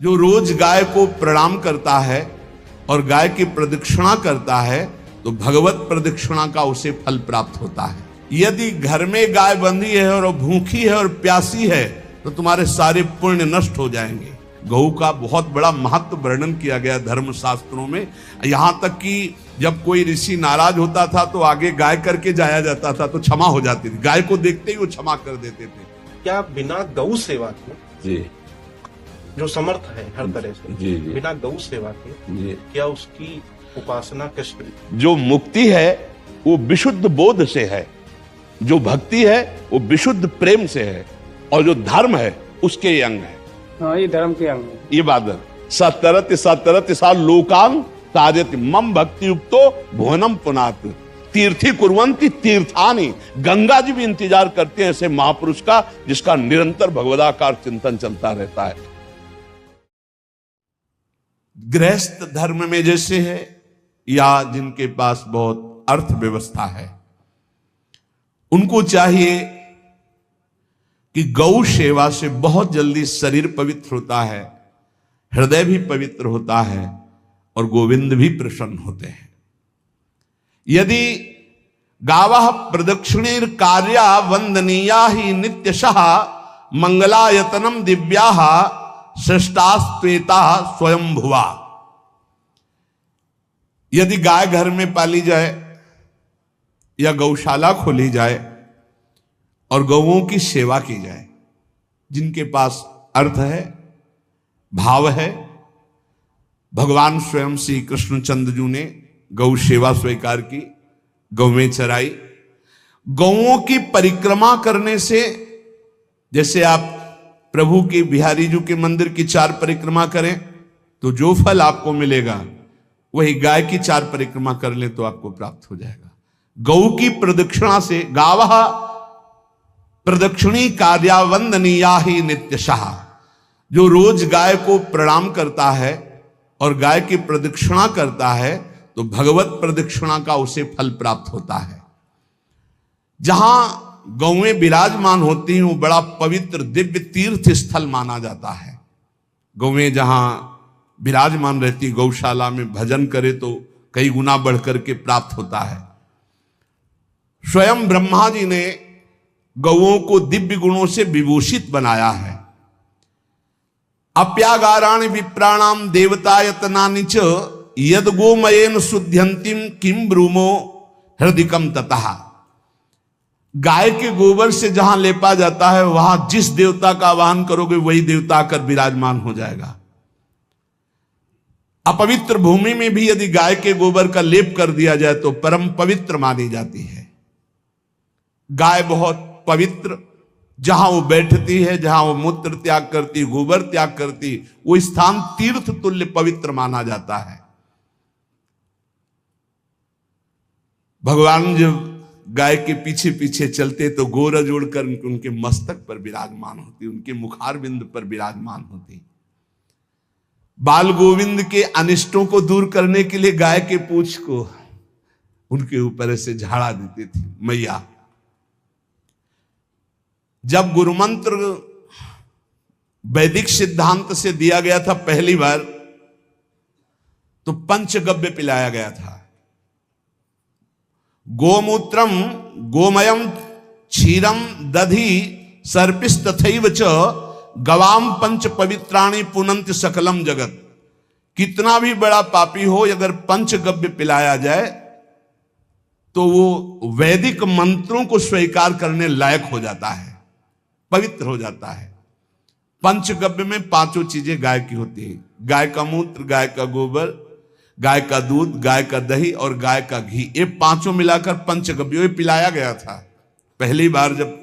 जो रोज गाय को प्रणाम करता है और गाय की प्रदक्षिणा करता है तो भगवत प्रदक्षिणा का उसे फल प्राप्त होता है। यदि घर में गाय बंधी है और भूखी है और प्यासी है तो तुम्हारे सारे पुण्य नष्ट हो जाएंगे। गौ का बहुत बड़ा महत्व वर्णन किया गया धर्म शास्त्रों में, यहां तक कि जब कोई ऋषि नाराज होता था तो आगे गाय करके जाया जाता था तो क्षमा हो जाती थी। गाय को देखते ही वो क्षमा कर देते थे। क्या बिना गौ सेवा के जी जो समर्थ है हर तरह से जी जी बिना गौ सेवा के जी क्या उसकी उपासना कैसे? जो मुक्ति है वो विशुद्ध बोध से है, जो भक्ति है वो विशुद्ध प्रेम से है, और जो धर्म है उसके ये अंग है। हाँ, ये धर्म के अंग है। ये बात है। सतरति सा लोकान तारयति मम भक्ति युक्तो भुवनम पुनात तीर्थी कुर्वन्ति तीर्थानि। गंगा जी भी इंतजार करते हैं ऐसे महापुरुष का जिसका निरंतर भगवदाकार चिंतन चलता रहता है। गृहस्थ धर्म में जैसे है या जिनके पास बहुत अर्थव्यवस्था है उनको चाहिए कि गौ सेवा से बहुत जल्दी शरीर पवित्र होता है, हृदय भी पवित्र होता है और गोविंद भी प्रसन्न होते हैं। यदि गावः प्रदक्षिणेर कार्या वंदनीया ही नित्यशः मंगलायतनम दिव्याः श्रेष्ठास्त्वेता स्वयं भुवा। यदि गाय घर में पाली जाए या गौशाला खोली जाए और गौओं की सेवा की जाए, जिनके पास अर्थ है, भाव है, भगवान स्वयं श्री कृष्णचंद्र जी ने गौ सेवा स्वीकार की, गौवें चराई। गौओं की परिक्रमा करने से, जैसे आप प्रभु के बिहारी जी के मंदिर की 4 परिक्रमा करें तो जो फल आपको मिलेगा वही गाय की 4 परिक्रमा कर ले तो आपको प्राप्त हो जाएगा। गौ की प्रदक्षिणा से गावः प्रदक्षिणी कार्या वंदनीया ही नित्यशः। जो रोज गाय को प्रणाम करता है और गाय की प्रदक्षिणा करता है तो भगवत प्रदक्षिणा का उसे फल प्राप्त होता है। जहां गौएं विराजमान होती हैं वो बड़ा पवित्र दिव्य तीर्थ स्थल माना जाता है। गौएं जहां विराजमान रहती, गौशाला में भजन करे तो कई गुना बढ़कर के प्राप्त होता है। स्वयं ब्रह्मा जी ने गौओं को दिव्य गुणों से विभूषित बनाया है। अप्यागाराणि विप्राणाम देवतायतनानि च यद गोमयेन शुद्ध्यंतिम किम ब्रूमो हृदिकम ततः। गाय के गोबर से जहां लेपा जाता है वहां जिस देवता का आवाहन करोगे वही देवता आकर विराजमान हो जाएगा। अपवित्र भूमि में भी यदि गाय के गोबर का लेप कर दिया जाए तो परम पवित्र मानी जाती है। गाय बहुत पवित्र, जहां वो बैठती है, जहां वो मूत्र त्याग करती, गोबर त्याग करती, वो स्थान तीर्थ तुल्य पवित्र माना जाता है। भगवान जब गाय के पीछे पीछे चलते तो गोरज उड़कर उनके मस्तक पर विराजमान होती, उनके मुखारविंद पर विराजमान होती। बाल गोविंद के अनिष्टों को दूर करने के लिए गाय के पूंछ को उनके ऊपर ऐसे झाड़ा देती थी मैया। जब गुरुमंत्र वैदिक सिद्धांत से दिया गया था पहली बार तो पंचगव्य पिलाया गया था। गोमूत्रम गोमयम क्षीरम दधि सर्पिस्तथैव च गवाम पंच पवित्राणि पुनंत सकलम जगत। कितना भी बड़ा पापी हो अगर पंचगव्य पिलाया जाए तो वो वैदिक मंत्रों को स्वीकार करने लायक हो जाता है, पवित्र हो जाता है। पंचगव्य में 5 चीजें गाय की होती है। गाय का मूत्र, गाय का गोबर, गाय का दूध, गाय का दही और गाय का घी, ये 5 मिलाकर पंचगव्य पिलाया गया था। पहली बार जब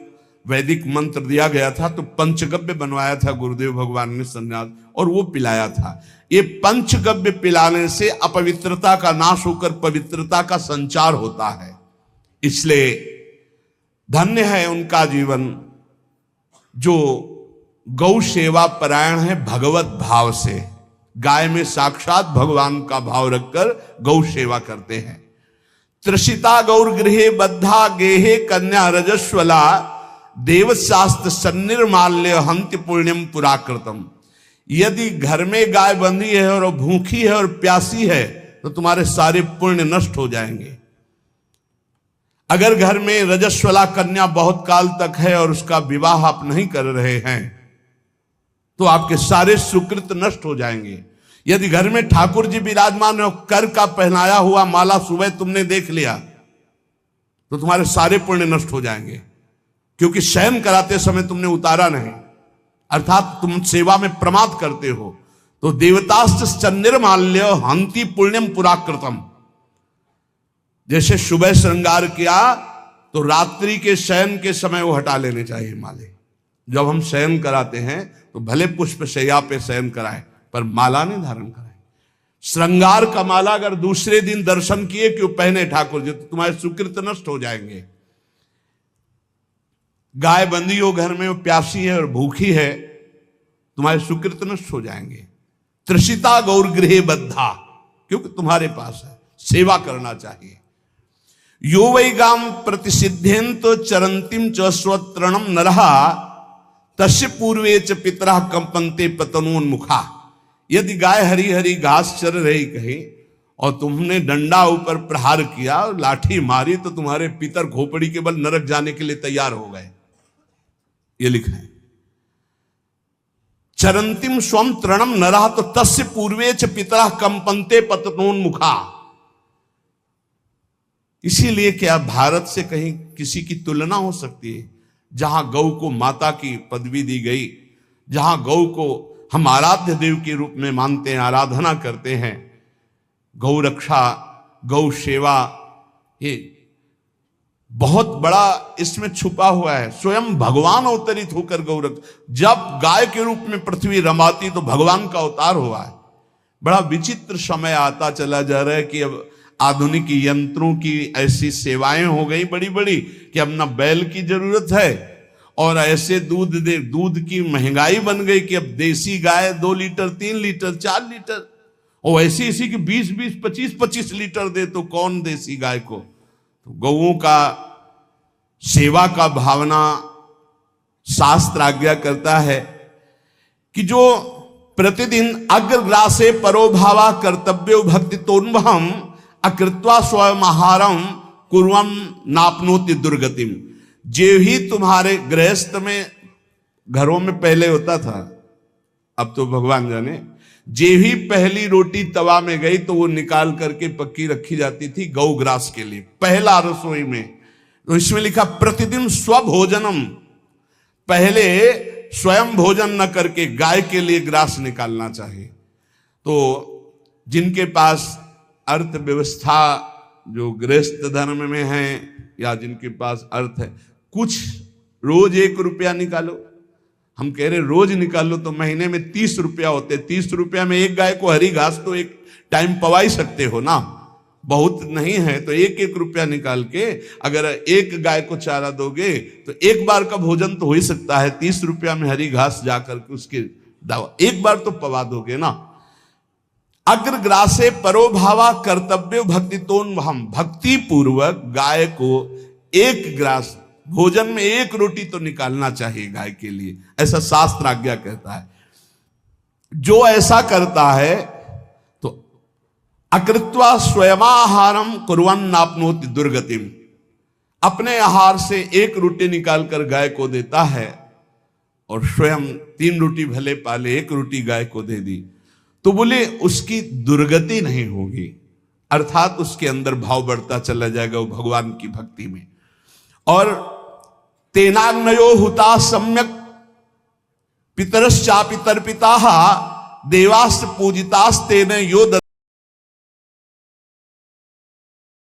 वैदिक मंत्र दिया गया था तो पंचगव्य बनवाया था गुरुदेव भगवान ने संन्यास, और वो पिलाया था। ये पंचगव्य पिलाने से अपवित्रता का नाश होकर पवित्रता का संचार होता है। इसलिए धन्य है उनका जीवन जो गौ सेवा परायण है भगवत भाव से। गाय में साक्षात भगवान का भाव रखकर गौ सेवा करते हैं। त्रिषिता गौर गृहे बद्धा गेहे कन्या रजस्वला देवशास्त्र सन्निर्माल्य हंति पुण्यम पुराकृतम। यदि घर में गाय बंधी है और भूखी है और प्यासी है तो तुम्हारे सारे पुण्य नष्ट हो जाएंगे। अगर घर में रजस्वला कन्या बहुत काल तक है और उसका विवाह आप नहीं कर रहे हैं तो आपके सारे सुकृत नष्ट हो जाएंगे। यदि घर में ठाकुर जी विराजमान हो, कर का पहनाया हुआ माला सुबह तुमने देख लिया तो तुम्हारे सारे पुण्य नष्ट हो जाएंगे, क्योंकि शयन कराते समय तुमने उतारा नहीं, अर्थात तुम सेवा में प्रमाद करते हो। तो देवताश्च निर्माल्य हंति पुण्यम पुराकृतम। जैसे सुबह श्रृंगार किया तो रात्रि के शयन के समय वो हटा लेने चाहिए माले। जब हम शयन कराते हैं तो भले पुष्प शैया पे शयन कराएं पर माला नहीं धारण कराएं। श्रृंगार का माला अगर दूसरे दिन दर्शन किए क्यों पहने ठाकुर जी तो तुम्हारे सुकृत नष्ट हो जाएंगे। गाय बंदी हो घर में, वो प्यासी है और भूखी है, तुम्हारे सुकृत नष्ट हो जाएंगे। त्रिषिता गौर गृहे बद्धा, क्योंकि तुम्हारे पास है, सेवा करना चाहिए। यो वै गाम प्रतिसिद्धेन तो चरंतिम च स्वतरणम नरहा तस्य पूर्वे च पितरः कंपन्ते पतनोन्मुखा। यदि गाय हरी हरी घास चर रही कहीं और तुमने डंडा ऊपर प्रहार किया, लाठी मारी तो तुम्हारे पितर खोपड़ी के बल नरक जाने के लिए तैयार हो गए। ये लिखा है चरंतिम स्वम तृणम नरः तो तस्य पूर्वे च पितरः कंपन्ते पतनोन्मुखा। इसीलिए क्या भारत से कहीं किसी की तुलना हो सकती है जहां गौ को माता की पदवी दी गई, जहां गौ को हम आराध्य देव के रूप में मानते हैं, आराधना करते हैं। गौ रक्षा, गौ सेवा, ये बहुत बड़ा इसमें छुपा हुआ है। स्वयं भगवान अवतरित होकर गौ रक्षा, जब गाय के रूप में पृथ्वी रमाती तो भगवान का अवतार हुआ है। बड़ा विचित्र समय आता चला जा रहा है कि अब आधुनिक यंत्रों की ऐसी सेवाएं हो गई बड़ी बड़ी कि अब ना बैल की जरूरत है और ऐसे दूध की महंगाई बन गई कि अब देसी गाय 2 लीटर 3 लीटर 4 लीटर और ऐसी इसी की 20-20 25-25 लीटर दे तो कौन देसी गाय को। तो गौओं का सेवा का भावना शास्त्र आज्ञा करता है कि जो प्रतिदिन अग्रग्रासे परोभावा कर्तव्यो भक्ति तोन्वहम अकृत्वा स्वयं आहारम कुर्वम नापनोति दुर्गतिम। जे ही तुम्हारे गृहस्थ में घरों में पहले होता था, अब तो भगवान जाने, जे ही पहली रोटी तवा में गई तो वो निकाल करके पक्की रखी जाती थी गौग्रास के लिए, पहला रसोई में। तो इसमें लिखा प्रतिदिन स्वभोजनम, पहले स्वयं भोजन न करके गाय के लिए ग्रास निकालना चाहिए। तो जिनके पास अर्थव्यवस्था जो गृहस्थ धर्म में है या जिनके पास अर्थ है, कुछ रोज 1 रुपया निकालो। हम कह रहे रोज निकालो तो महीने में 30 रुपया होते, 30 रुपया में एक गाय को हरी घास तो एक टाइम पवा ही सकते हो ना, बहुत नहीं है तो 1-1 रुपया निकाल के अगर एक गाय को चारा दोगे तो एक बार का भोजन तो हो ही सकता है। 30 रुपया में हरी घास जाकर के उसके दावा एक बार तो पवा दोगे ना। अग्रग्रासे परोभावा कर्तव्य भक्ति तोन्वहम, भक्ति पूर्वक गाय को 1 ग्रास भोजन में 1 रोटी तो निकालना चाहिए गाय के लिए, ऐसा शास्त्र आज्ञा कहता है। जो ऐसा करता है तो अकृत्वा स्वयमाहारम कुर्वन् नाप्नोति दुर्गतिम, अपने आहार से 1 रोटी निकालकर गाय को देता है और स्वयं 3 रोटी भले पाले 1 रोटी गाय को दे दी तो बोले उसकी दुर्गति नहीं होगी, अर्थात उसके अंदर भाव बढ़ता चला जाएगा वो भगवान की भक्ति में। और तेनाग्नयो हुता सम्यक पितरश्चापि तर्पिताः देवास्त पूजितास्तेन यो